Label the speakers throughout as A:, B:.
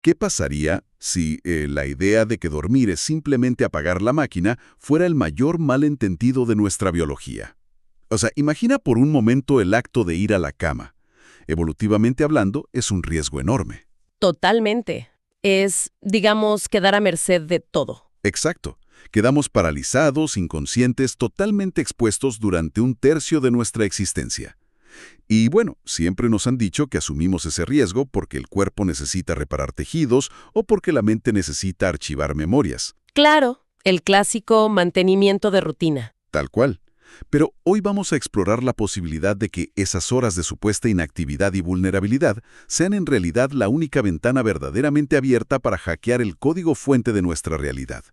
A: ¿Qué pasaría si la idea de que dormir es simplemente apagar la máquina fuera el mayor malentendido de nuestra biología? O sea, imagina por un momento el acto de ir a la cama. Evolutivamente hablando, es un riesgo enorme.
B: Totalmente. Es, digamos, quedar a merced de todo.
A: Exacto. Quedamos paralizados, inconscientes, totalmente expuestos durante un tercio de nuestra existencia. Y bueno, siempre nos han dicho que asumimos ese riesgo porque el cuerpo necesita reparar tejidos o porque la mente necesita archivar memorias.
B: Claro, el clásico mantenimiento de rutina.
A: Tal cual. Pero hoy vamos a explorar la posibilidad de que esas horas de supuesta inactividad y vulnerabilidad sean en realidad la única ventana verdaderamente abierta para hackear el código fuente de nuestra realidad.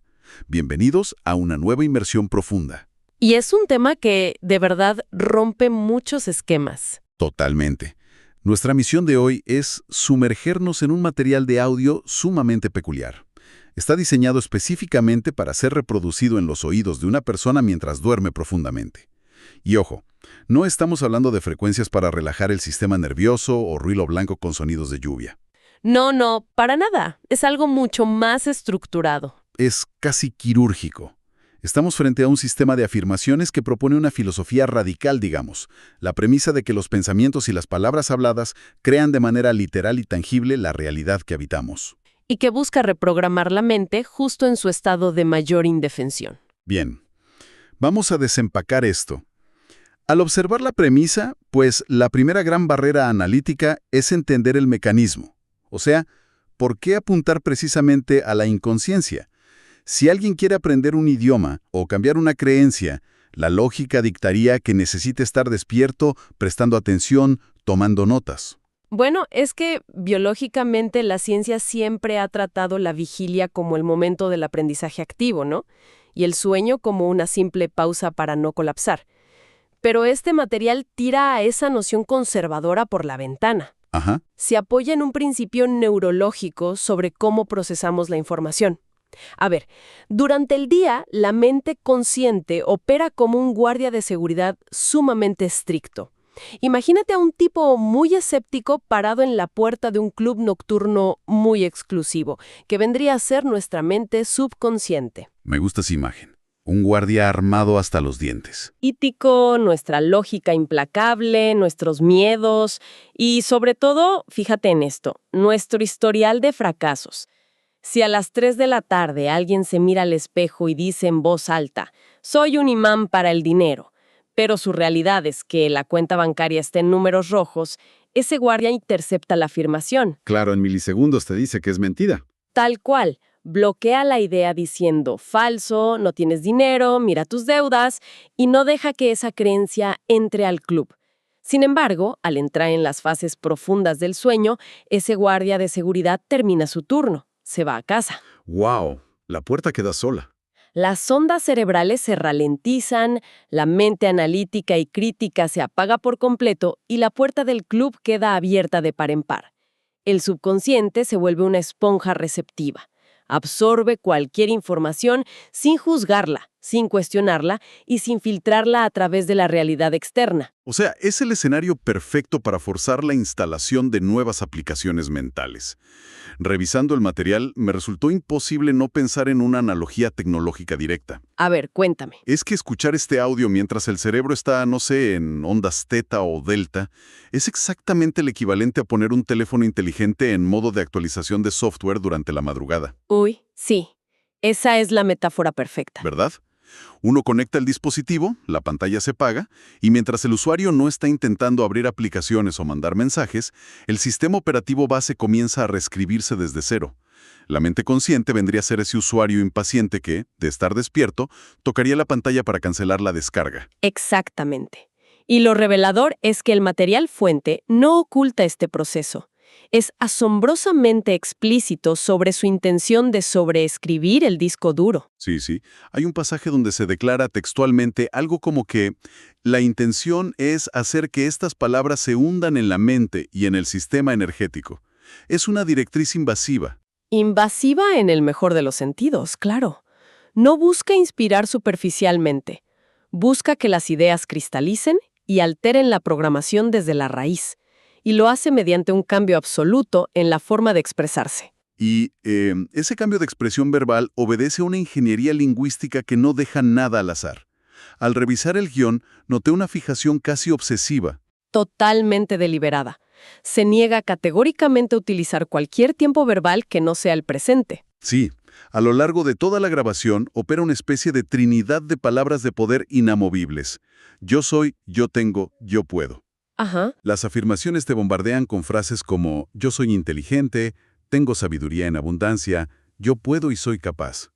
A: Bienvenidos a una nueva inmersión profunda.
B: Y es un tema que, de verdad, rompe muchos esquemas.
A: Totalmente. Nuestra misión de hoy es sumergernos en un material de audio sumamente peculiar. Está diseñado específicamente para ser reproducido en los oídos de una persona mientras duerme profundamente. Y ojo, no estamos hablando de frecuencias para relajar el sistema nervioso o ruido blanco con sonidos de lluvia.
B: No, para nada. Es algo mucho más estructurado.
A: Es casi quirúrgico. Estamos frente a un sistema de afirmaciones que propone una filosofía radical, digamos, la premisa de que los pensamientos y las palabras habladas crean de manera literal y tangible la realidad que habitamos.
B: Y que busca reprogramar la mente justo en su estado de mayor indefensión.
A: Bien, vamos a desempacar esto. Al observar la premisa, pues la primera gran barrera analítica es entender el mecanismo. O sea, ¿por qué apuntar precisamente a la inconsciencia? Si alguien quiere aprender un idioma o cambiar una creencia, la lógica dictaría que necesite estar despierto, prestando atención, tomando notas.
B: Bueno, es que biológicamente la ciencia siempre ha tratado la vigilia como el momento del aprendizaje activo, ¿no? Y el sueño como una simple pausa para no colapsar. Pero este material tira a esa noción conservadora por la ventana.
A: Ajá.
B: Se apoya en un principio neurológico sobre cómo procesamos la información. A ver, durante el día, la mente consciente opera como un guardia de seguridad sumamente estricto. Imagínate a un tipo muy escéptico parado en la puerta de un club nocturno muy exclusivo, que vendría a ser nuestra mente subconsciente.
A: Me gusta esa imagen. Un guardia armado hasta los dientes.
B: Ítico, nuestra lógica implacable, nuestros miedos y, sobre todo, fíjate en esto, nuestro historial de fracasos. Si a las 3 de la tarde alguien se mira al espejo y dice en voz alta, «Soy un imán para el dinero», pero su realidad es que la cuenta bancaria está en números rojos, ese guardia intercepta la afirmación.
A: Claro, en milisegundos te dice que es mentira.
B: Tal cual, bloquea la idea diciendo, falso, no tienes dinero, mira tus deudas, y no deja que esa creencia entre al club. Sin embargo, al entrar en las fases profundas del sueño, ese guardia de seguridad termina su turno. Se va a casa.
A: ¡Wow! La puerta queda sola.
B: Las ondas cerebrales se ralentizan, la mente analítica y crítica se apaga por completo y la puerta del club queda abierta de par en par. El subconsciente se vuelve una esponja receptiva. Absorbe cualquier información sin juzgarla, sin cuestionarla y sin filtrarla a través de la realidad externa.
A: O sea, es el escenario perfecto para forzar la instalación de nuevas aplicaciones mentales. Revisando el material, me resultó imposible no pensar en una analogía tecnológica directa.
B: A ver, cuéntame.
A: Es que escuchar este audio mientras el cerebro está, no sé, en ondas teta o delta, es exactamente el equivalente a poner un teléfono inteligente en modo de actualización de software durante la madrugada.
B: Uy, sí. Esa es la metáfora perfecta.
A: ¿Verdad? Uno conecta el dispositivo, la pantalla se apaga, y mientras el usuario no está intentando abrir aplicaciones o mandar mensajes, el sistema operativo base comienza a reescribirse desde cero. La mente consciente vendría a ser ese usuario impaciente que, de estar despierto, tocaría la pantalla para cancelar la descarga.
B: Exactamente. Y lo revelador es que el material fuente no oculta este proceso. Es asombrosamente explícito sobre su intención de sobreescribir el disco duro.
A: Sí. Hay un pasaje donde se declara textualmente algo como que la intención es hacer que estas palabras se hundan en la mente y en el sistema energético. Es una directriz invasiva.
B: Invasiva en el mejor de los sentidos, claro. No busca inspirar superficialmente. Busca que las ideas cristalicen y alteren la programación desde la raíz. Y lo hace mediante un cambio absoluto en la forma de expresarse.
A: Y ese cambio de expresión verbal obedece a una ingeniería lingüística que no deja nada al azar. Al revisar el guión, noté una fijación casi obsesiva.
B: Totalmente deliberada. Se niega categóricamente a utilizar cualquier tiempo verbal que no sea el presente.
A: Sí, a lo largo de toda la grabación opera una especie de trinidad de palabras de poder inamovibles. Yo soy, yo tengo, yo puedo.
B: Ajá.
A: Las afirmaciones te bombardean con frases como yo soy inteligente, tengo sabiduría en abundancia, yo puedo y soy capaz.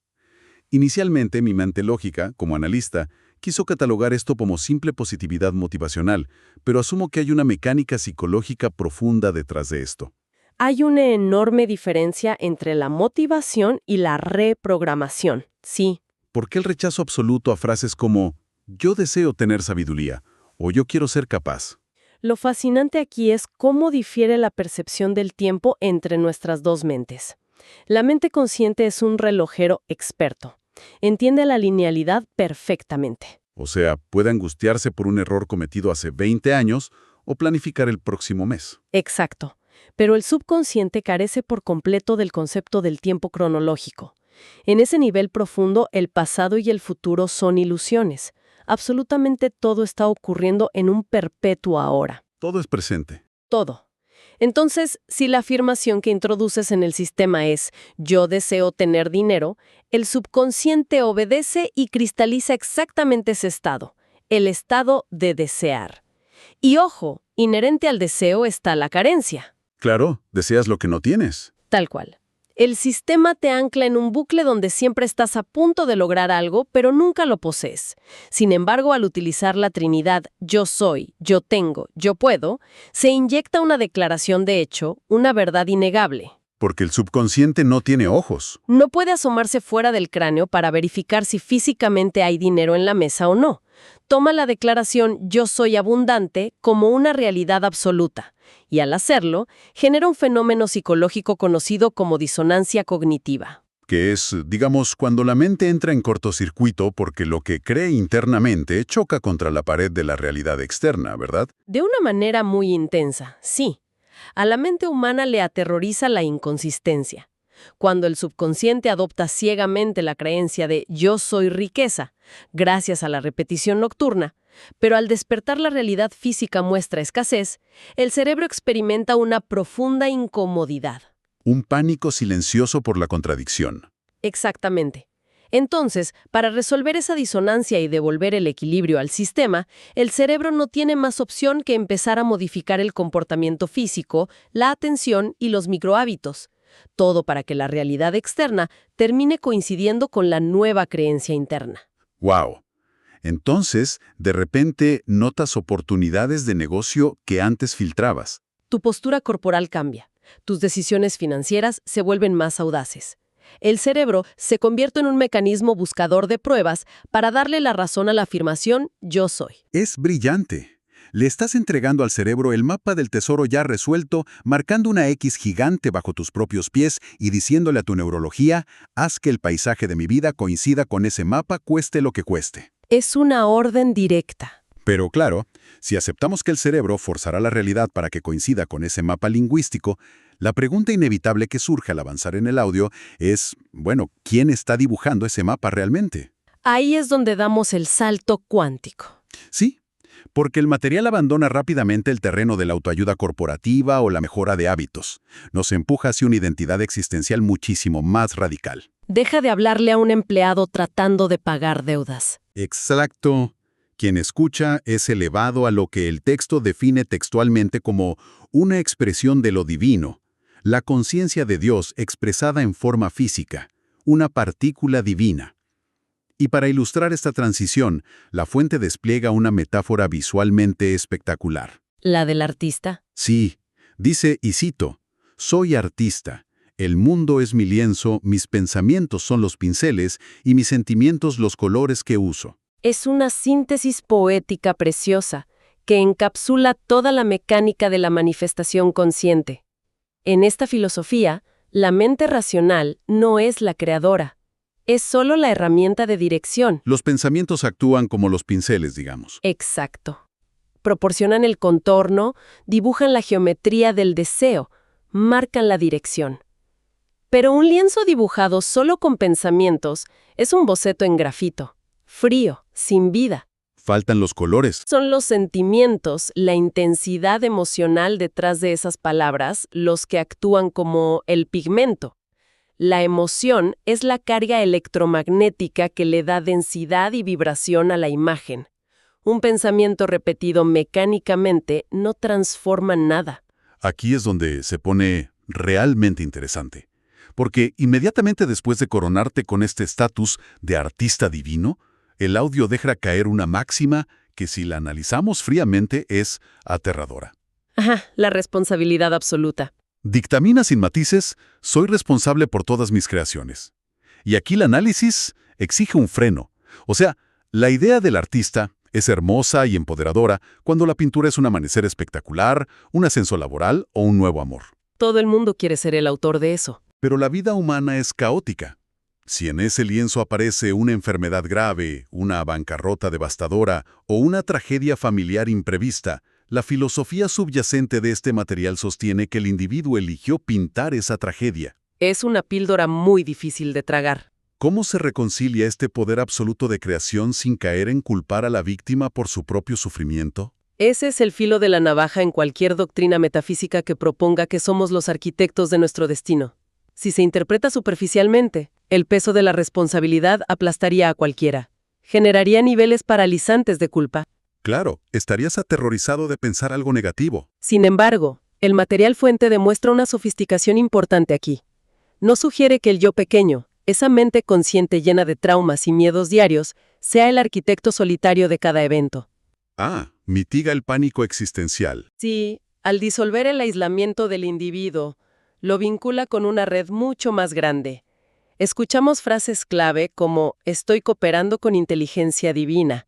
A: Inicialmente, mi mente lógica, como analista, quiso catalogar esto como simple positividad motivacional, pero asumo que hay una mecánica psicológica profunda detrás de esto.
B: Hay una enorme diferencia entre la motivación y la reprogramación. Sí,
A: ¿Por qué el rechazo absoluto a frases como yo deseo tener sabiduría o yo quiero ser capaz?
B: lo fascinante aquí es cómo difiere la percepción del tiempo entre nuestras dos mentes. La mente consciente es un relojero experto. Entiende la linealidad perfectamente.
A: O sea, puede angustiarse por un error cometido hace 20 años o planificar el próximo mes.
B: Exacto. Pero el subconsciente carece por completo del concepto del tiempo cronológico. En ese nivel profundo, el pasado y el futuro son ilusiones. Absolutamente todo está ocurriendo en un perpetuo ahora.
A: Todo es presente.
B: Todo. Entonces, si la afirmación que introduces en el sistema es «yo deseo tener dinero», el subconsciente obedece y cristaliza exactamente ese estado, el estado de desear. Y ojo, inherente al deseo está la carencia.
A: Claro, deseas lo que no tienes.
B: Tal cual. El sistema te ancla en un bucle donde siempre estás a punto de lograr algo, pero nunca lo posees. Sin embargo, al utilizar la trinidad yo soy, yo tengo, yo puedo, se inyecta una declaración de hecho, una verdad innegable.
A: Porque el subconsciente no tiene ojos.
B: No puede asomarse fuera del cráneo para verificar si físicamente hay dinero en la mesa o no. Toma la declaración yo soy abundante como una realidad absoluta. Y al hacerlo, genera un fenómeno psicológico conocido como disonancia cognitiva.
A: Que es, digamos, cuando la mente entra en cortocircuito porque lo que cree internamente choca contra la pared de la realidad externa, ¿verdad?
B: De una manera muy intensa, sí. A la mente humana le aterroriza la inconsistencia. Cuando el subconsciente adopta ciegamente la creencia de yo soy riqueza, gracias a la repetición nocturna, pero al despertar la realidad física muestra escasez, el cerebro experimenta una profunda incomodidad.
A: Un pánico silencioso por la contradicción.
B: Exactamente. Entonces, para resolver esa disonancia y devolver el equilibrio al sistema, el cerebro no tiene más opción que empezar a modificar el comportamiento físico, la atención y los microhábitos. Todo para que la realidad externa termine coincidiendo con la nueva creencia interna.
A: ¡Wow! Entonces, de repente, notas oportunidades de negocio que antes filtrabas.
B: Tu postura corporal cambia. Tus decisiones financieras se vuelven más audaces. El cerebro se convierte en un mecanismo buscador de pruebas para darle la razón a la afirmación yo soy.
A: Es brillante. Le estás entregando al cerebro el mapa del tesoro ya resuelto, marcando una X gigante bajo tus propios pies y diciéndole a tu neurología, haz que el paisaje de mi vida coincida con ese mapa, cueste lo que cueste.
B: Es una orden directa.
A: Pero claro, si aceptamos que el cerebro forzará la realidad para que coincida con ese mapa lingüístico, la pregunta inevitable que surge al avanzar en el audio es, bueno, ¿quién está dibujando ese mapa realmente?
B: Ahí es donde damos el salto cuántico.
A: Sí, porque el material abandona rápidamente el terreno de la autoayuda corporativa o la mejora de hábitos. Nos empuja hacia una identidad existencial muchísimo más radical.
B: Deja de hablarle a un empleado tratando de pagar deudas.
A: Exacto. Quien escucha es elevado a lo que el texto define textualmente como una expresión de lo divino, la conciencia de Dios expresada en forma física, una partícula divina. Y para ilustrar esta transición, la fuente despliega una metáfora visualmente espectacular.
B: ¿La del artista?
A: Sí, dice, y cito, soy artista. El mundo es mi lienzo, mis pensamientos son los pinceles y mis sentimientos los colores que uso.
B: Es una síntesis poética preciosa que encapsula toda la mecánica de la manifestación consciente. En esta filosofía, la mente racional no es la creadora, es solo la herramienta de dirección.
A: Los pensamientos actúan como los pinceles, digamos.
B: Exacto. Proporcionan el contorno, dibujan la geometría del deseo, marcan la dirección. Pero un lienzo dibujado solo con pensamientos es un boceto en grafito, frío, sin vida.
A: Faltan los colores.
B: Son los sentimientos, la intensidad emocional detrás de esas palabras, los que actúan como el pigmento. La emoción es la carga electromagnética que le da densidad y vibración a la imagen. Un pensamiento repetido mecánicamente no transforma nada.
A: Aquí es donde se pone realmente interesante. Porque inmediatamente después de coronarte con este estatus de artista divino, el audio deja caer una máxima que, si la analizamos fríamente, es aterradora.
B: Ajá, la responsabilidad absoluta.
A: Dictamina sin matices: soy responsable por todas mis creaciones. Y aquí el análisis exige un freno. O sea, la idea del artista es hermosa y empoderadora cuando la pintura es un amanecer espectacular, un ascenso laboral o un nuevo amor.
B: Todo el mundo quiere ser el autor de eso.
A: Pero la vida humana es caótica. Si en ese lienzo aparece una enfermedad grave, una bancarrota devastadora o una tragedia familiar imprevista, la filosofía subyacente de este material sostiene que el individuo eligió pintar esa tragedia.
B: Es una píldora muy difícil de tragar.
A: ¿Cómo se reconcilia este poder absoluto de creación sin caer en culpar a la víctima por su propio sufrimiento?
B: Ese es el filo de la navaja en cualquier doctrina metafísica que proponga que somos los arquitectos de nuestro destino. Si se interpreta superficialmente, el peso de la responsabilidad aplastaría a cualquiera. Generaría niveles paralizantes de culpa.
A: Claro, estarías aterrorizado de pensar algo negativo.
B: Sin embargo, el material fuente demuestra una sofisticación importante aquí. No sugiere que el yo pequeño, esa mente consciente llena de traumas y miedos diarios, sea el arquitecto solitario de cada evento.
A: Mitiga el pánico existencial.
B: Sí, al disolver el aislamiento del individuo, lo vincula con una red mucho más grande. Escuchamos frases clave como «estoy cooperando con inteligencia divina»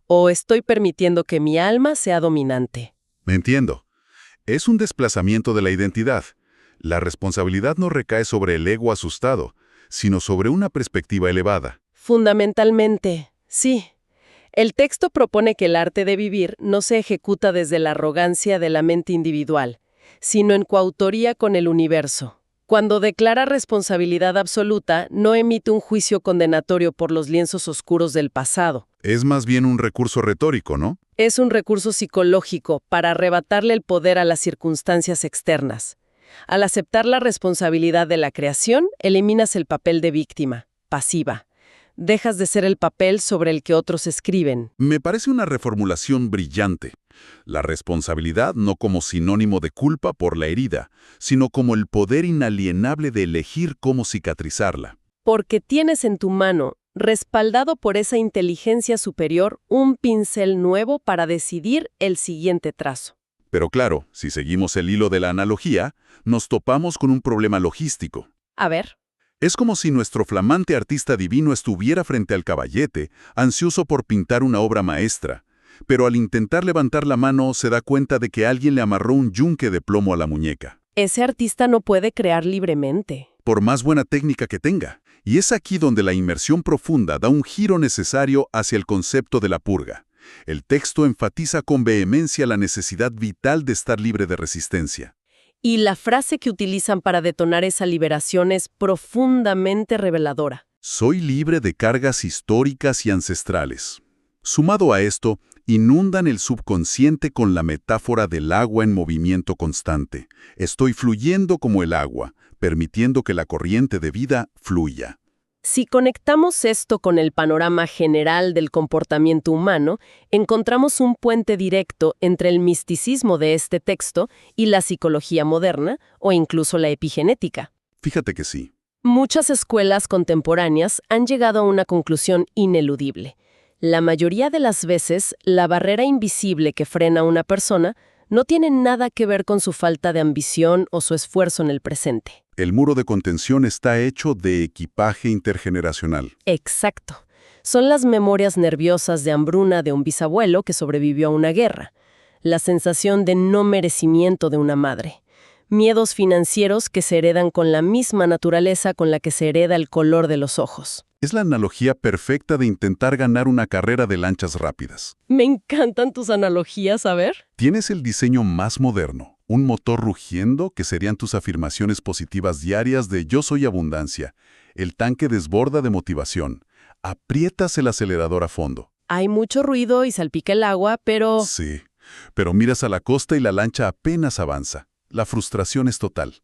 B: o «estoy permitiendo que mi alma sea dominante».
A: Me entiendo. Es un desplazamiento de la identidad. La responsabilidad no recae sobre el ego asustado, sino sobre una perspectiva elevada.
B: Fundamentalmente, sí. El texto propone que el arte de vivir no se ejecuta desde la arrogancia de la mente individual, sino en coautoría con el universo. Cuando declara responsabilidad absoluta, no emite un juicio condenatorio por los lienzos oscuros del pasado.
A: Es más bien un recurso retórico, ¿no?
B: Es un recurso psicológico para arrebatarle el poder a las circunstancias externas. Al aceptar la responsabilidad de la creación, eliminas el papel de víctima, pasiva. Dejas de ser el papel sobre el que otros escriben.
A: Me parece una reformulación brillante. La responsabilidad no como sinónimo de culpa por la herida, sino como el poder inalienable de elegir cómo cicatrizarla.
B: Porque tienes en tu mano, respaldado por esa inteligencia superior, un pincel nuevo para decidir el siguiente trazo.
A: Pero claro, si seguimos el hilo de la analogía, nos topamos con un problema logístico.
B: A ver.
A: Es como si nuestro flamante artista divino estuviera frente al caballete, ansioso por pintar una obra maestra, pero al intentar levantar la mano se da cuenta de que alguien le amarró un yunque de plomo a la muñeca.
B: Ese artista no puede crear libremente.
A: Por más buena técnica que tenga. Y es aquí donde la inmersión profunda da un giro necesario hacia el concepto de la purga. El texto enfatiza con vehemencia la necesidad vital de estar libre de resistencia.
B: Y la frase que utilizan para detonar esa liberación es profundamente reveladora.
A: Soy libre de cargas históricas y ancestrales. Sumado a esto, inundan el subconsciente con la metáfora del agua en movimiento constante. Estoy fluyendo como el agua, permitiendo que la corriente de vida fluya.
B: Si conectamos esto con el panorama general del comportamiento humano, encontramos un puente directo entre el misticismo de este texto y la psicología moderna, o incluso la epigenética.
A: Fíjate que sí.
B: Muchas escuelas contemporáneas han llegado a una conclusión ineludible. La mayoría de las veces, la barrera invisible que frena a una persona no tiene nada que ver con su falta de ambición o su esfuerzo en el presente.
A: El muro de contención está hecho de equipaje intergeneracional.
B: Exacto. Son las memorias nerviosas de hambruna de un bisabuelo que sobrevivió a una guerra, la sensación de no merecimiento de una madre, miedos financieros que se heredan con la misma naturaleza con la que se hereda el color de los ojos.
A: Es la analogía perfecta de intentar ganar una carrera de lanchas rápidas.
B: Me encantan tus analogías, a ver.
A: Tienes el diseño más moderno, Un motor rugiendo que serían tus afirmaciones positivas diarias de yo soy abundancia. El tanque desborda de motivación. Aprietas el acelerador a fondo.
B: Hay mucho ruido y salpica el agua, pero...
A: Sí, pero miras a la costa y la lancha apenas avanza. La frustración es total.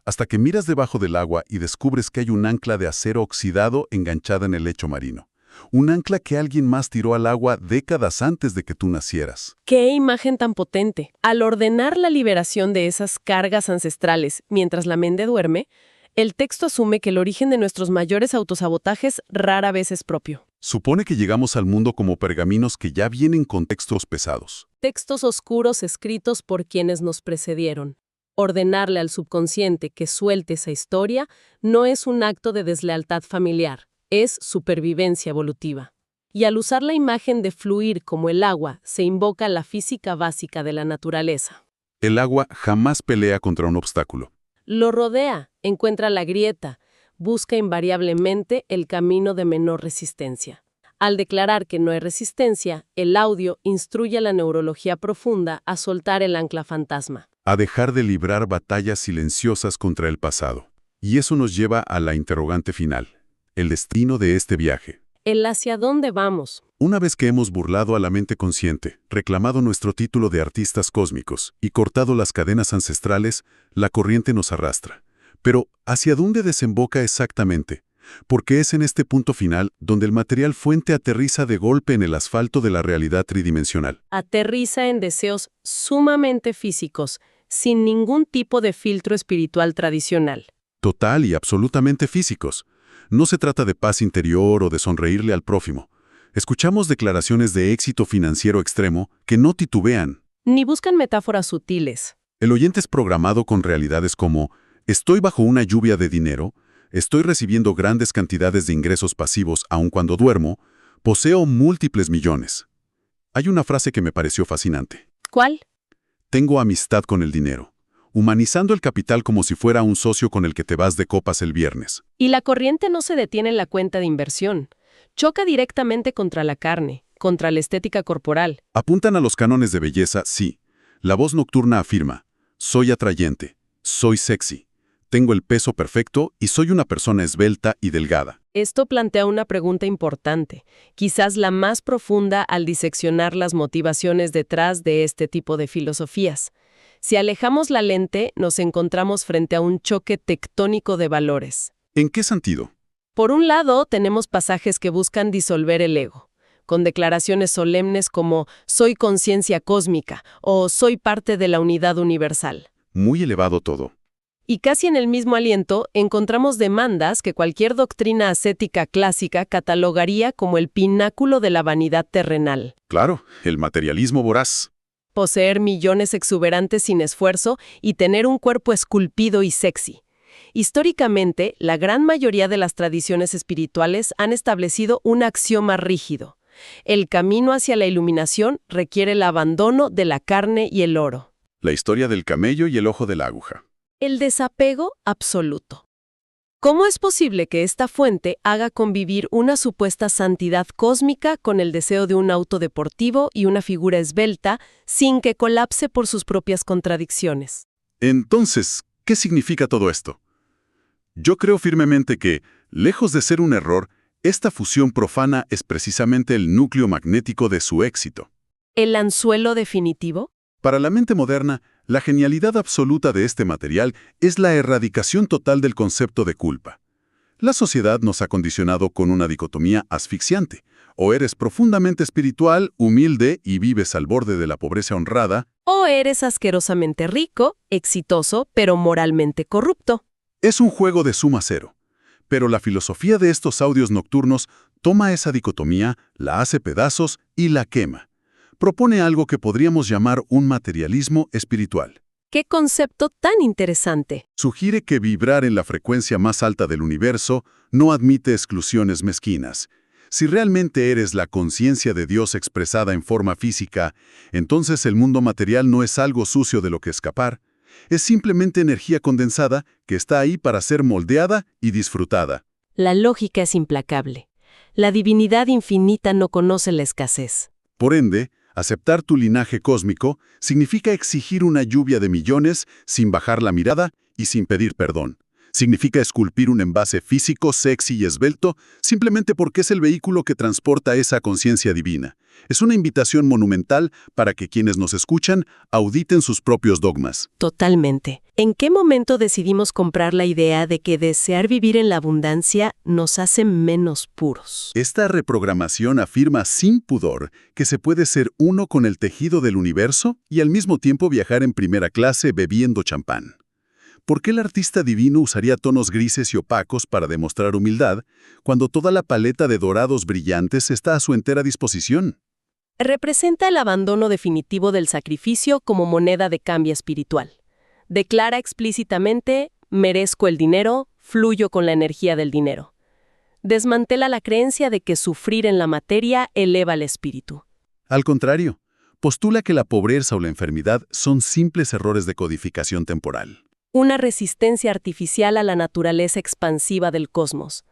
A: Hasta que miras debajo del agua y descubres que hay un ancla de acero oxidado enganchada en el lecho marino. Un ancla que alguien más tiró al agua décadas antes de que tú nacieras.
B: ¡Qué imagen tan potente! Al ordenar la liberación de esas cargas ancestrales mientras la mente duerme, el texto asume que el origen de nuestros mayores autosabotajes rara vez es propio.
A: Supone que llegamos al mundo como pergaminos que ya vienen con textos pesados.
B: Textos oscuros escritos por quienes nos precedieron. Ordenarle al subconsciente que suelte esa historia no es un acto de deslealtad familiar, es supervivencia evolutiva. Y al usar la imagen de fluir como el agua, se invoca la física básica de la naturaleza.
A: El agua jamás pelea contra un obstáculo.
B: Lo rodea, encuentra la grieta, busca invariablemente el camino de menor resistencia. Al declarar que no hay resistencia, el audio instruye a la neurología profunda a soltar el ancla fantasma.
A: A dejar de librar batallas silenciosas contra el pasado. Y eso nos lleva a la interrogante final, el destino de este viaje.
B: El hacia dónde vamos.
A: Una vez que hemos burlado a la mente consciente, reclamado nuestro título de artistas cósmicos y cortado las cadenas ancestrales, la corriente nos arrastra. Pero, ¿hacia dónde desemboca exactamente? Porque es en este punto final donde el material fuente aterriza de golpe en el asfalto de la realidad tridimensional.
B: Aterriza en deseos sumamente físicos, sin ningún tipo de filtro espiritual tradicional.
A: Total y absolutamente físicos. No se trata de paz interior o de sonreírle al prójimo. Escuchamos declaraciones de éxito financiero extremo que no titubean.
B: Ni buscan metáforas sutiles.
A: El oyente es programado con realidades como estoy bajo una lluvia de dinero, estoy recibiendo grandes cantidades de ingresos pasivos aun cuando duermo, poseo múltiples millones. Hay una frase que me pareció fascinante.
B: ¿Cuál?
A: Tengo amistad con el dinero, humanizando el capital como si fuera un socio con el que te vas de copas el viernes.
B: Y la corriente no se detiene en la cuenta de inversión. Choca directamente contra la carne, contra la estética corporal.
A: Apuntan a los cánones de belleza, sí. La voz nocturna afirma, soy atrayente, soy sexy, tengo el peso perfecto y soy una persona esbelta y delgada.
B: Esto plantea una pregunta importante, quizás la más profunda al diseccionar las motivaciones detrás de este tipo de filosofías. Si alejamos la lente, nos encontramos frente a un choque tectónico de valores.
A: ¿En qué sentido?
B: Por un lado, tenemos pasajes que buscan disolver el ego, con declaraciones solemnes como «soy conciencia cósmica» o «soy parte de la unidad universal».
A: Muy elevado todo.
B: Y casi en el mismo aliento encontramos demandas que cualquier doctrina ascética clásica catalogaría como el pináculo de la vanidad terrenal.
A: Claro, el materialismo voraz.
B: Poseer millones exuberantes sin esfuerzo y tener un cuerpo esculpido y sexy. Históricamente, la gran mayoría de las tradiciones espirituales han establecido un axioma rígido. El camino hacia la iluminación requiere el abandono de la carne y el oro.
A: La historia del camello y el ojo de la aguja.
B: El desapego absoluto. ¿Cómo es posible que esta fuente haga convivir una supuesta santidad cósmica con el deseo de un auto deportivo y una figura esbelta sin que colapse por sus propias contradicciones?
A: Entonces, ¿qué significa todo esto? Yo creo firmemente que, lejos de ser un error, esta fusión profana es precisamente el núcleo magnético de su éxito.
B: ¿El anzuelo definitivo?
A: Para la mente moderna, la genialidad absoluta de este material es la erradicación total del concepto de culpa. La sociedad nos ha condicionado con una dicotomía asfixiante. O eres profundamente espiritual, humilde y vives al borde de la pobreza honrada,
B: ¿O eres asquerosamente rico, exitoso, pero moralmente corrupto?
A: es un juego de suma cero. Pero la filosofía de estos audios nocturnos toma esa dicotomía, la hace pedazos y la quema. Propone algo que podríamos llamar un materialismo espiritual.
B: ¡Qué concepto tan interesante!
A: Sugiere que vibrar en la frecuencia más alta del universo no admite exclusiones mezquinas. Si realmente eres la conciencia de Dios expresada en forma física, entonces el mundo material no es algo sucio de lo que escapar. Es simplemente energía condensada que está ahí para ser moldeada y disfrutada.
B: La lógica es implacable. La divinidad infinita no conoce la escasez.
A: Por ende, Aceptar tu linaje cósmico significa exigir una lluvia de millones sin bajar la mirada y sin pedir perdón. Significa esculpir un envase físico, sexy y esbelto, simplemente porque es el vehículo que transporta esa conciencia divina. Es una invitación monumental para que quienes nos escuchan auditen sus propios dogmas.
B: Totalmente. ¿En qué momento decidimos comprar la idea de que desear vivir en la abundancia nos hace menos puros?
A: Esta reprogramación afirma sin pudor que se puede ser uno con el tejido del universo y al mismo tiempo viajar en primera clase bebiendo champán. ¿Por qué el artista divino usaría tonos grises y opacos para demostrar humildad, cuando toda la paleta de dorados brillantes está a su entera disposición?
B: Representa el abandono definitivo del sacrificio como moneda de cambio espiritual. Declara explícitamente, merezco el dinero, fluyo con la energía del dinero. Desmantela la creencia de que sufrir en la materia eleva el espíritu.
A: Al contrario, postula que la pobreza o la enfermedad son simples errores de codificación temporal.
B: Una resistencia artificial a la naturaleza expansiva del cosmos.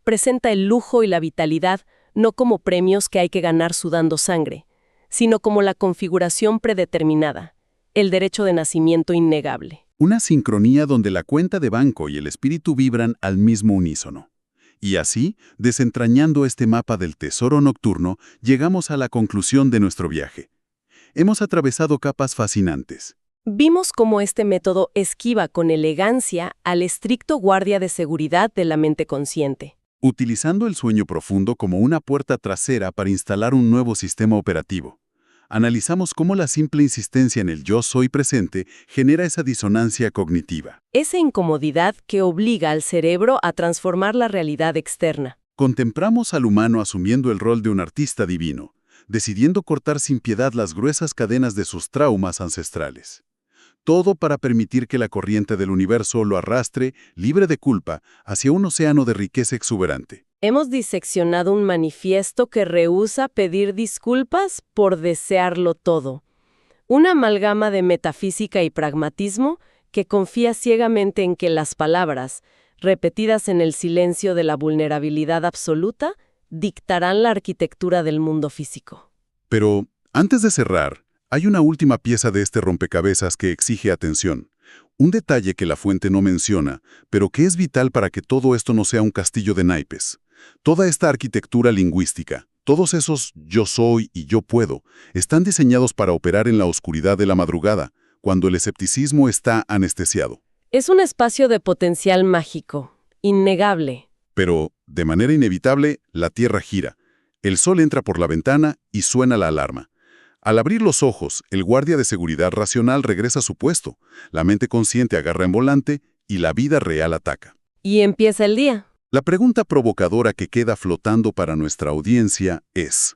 B: Presenta el lujo y la vitalidad no como premios que hay que ganar sudando sangre, sino como la configuración predeterminada, el derecho de nacimiento innegable.
A: Una sincronía donde la cuenta de banco y el espíritu vibran al mismo unísono. Y así, desentrañando este mapa del tesoro nocturno, llegamos a la conclusión de nuestro viaje. Hemos atravesado capas fascinantes.
B: Vimos cómo este método esquiva con elegancia al estricto guardia de seguridad de la mente consciente.
A: Utilizando el sueño profundo como una puerta trasera para instalar un nuevo sistema operativo. Analizamos cómo la simple insistencia en el yo soy presente genera esa disonancia cognitiva.
B: Esa incomodidad que obliga al cerebro a transformar la realidad externa.
A: Contemplamos al humano asumiendo el rol de un artista divino, decidiendo cortar sin piedad las gruesas cadenas de sus traumas ancestrales. Todo para permitir que la corriente del universo lo arrastre, libre de culpa, hacia un océano de riqueza exuberante.
B: Hemos diseccionado un manifiesto que rehúsa pedir disculpas por desearlo todo. Una amalgama de metafísica y pragmatismo que confía ciegamente en que las palabras, repetidas en el silencio de la vulnerabilidad absoluta, dictarán la arquitectura del mundo físico.
A: Pero, antes de cerrar, hay una última pieza de este rompecabezas que exige atención. Un detalle que la fuente no menciona, pero que es vital para que todo esto no sea un castillo de naipes. Toda esta arquitectura lingüística, todos esos yo soy y yo puedo, están diseñados para operar en la oscuridad de la madrugada, cuando el escepticismo está anestesiado.
B: Es un espacio de potencial mágico, innegable.
A: Pero, de manera inevitable, la Tierra gira. El sol entra por la ventana y suena la alarma. Al abrir los ojos, el guardia de seguridad racional regresa a su puesto, la mente consciente agarra en volante y la vida real ataca.
B: Y empieza el día.
A: La pregunta provocadora que queda flotando para nuestra audiencia es: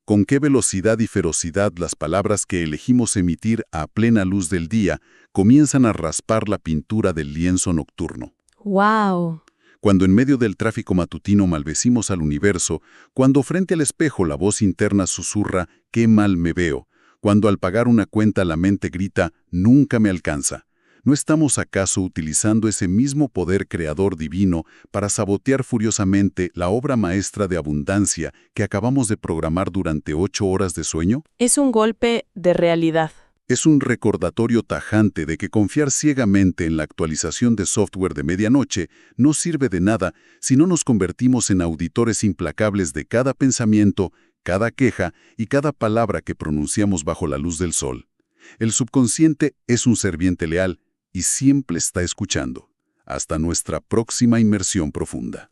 A: ¿con qué velocidad y ferocidad las palabras que elegimos emitir a plena luz del día comienzan a raspar la pintura del lienzo nocturno?
B: ¡Wow!
A: Cuando en medio del tráfico matutino maldecimos al universo, cuando frente al espejo la voz interna susurra «qué mal me veo», cuando al pagar una cuenta la mente grita «nunca me alcanza», ¿no estamos acaso utilizando ese mismo poder creador divino para sabotear furiosamente la obra maestra de abundancia que acabamos de programar durante 8 horas de sueño?
B: Es un golpe de realidad.
A: Es un recordatorio tajante de que confiar ciegamente en la actualización de software de medianoche no sirve de nada si no nos convertimos en auditores implacables de cada pensamiento, cada queja y cada palabra que pronunciamos bajo la luz del sol. El subconsciente es un serviente leal y siempre está escuchando. Hasta nuestra próxima inmersión profunda.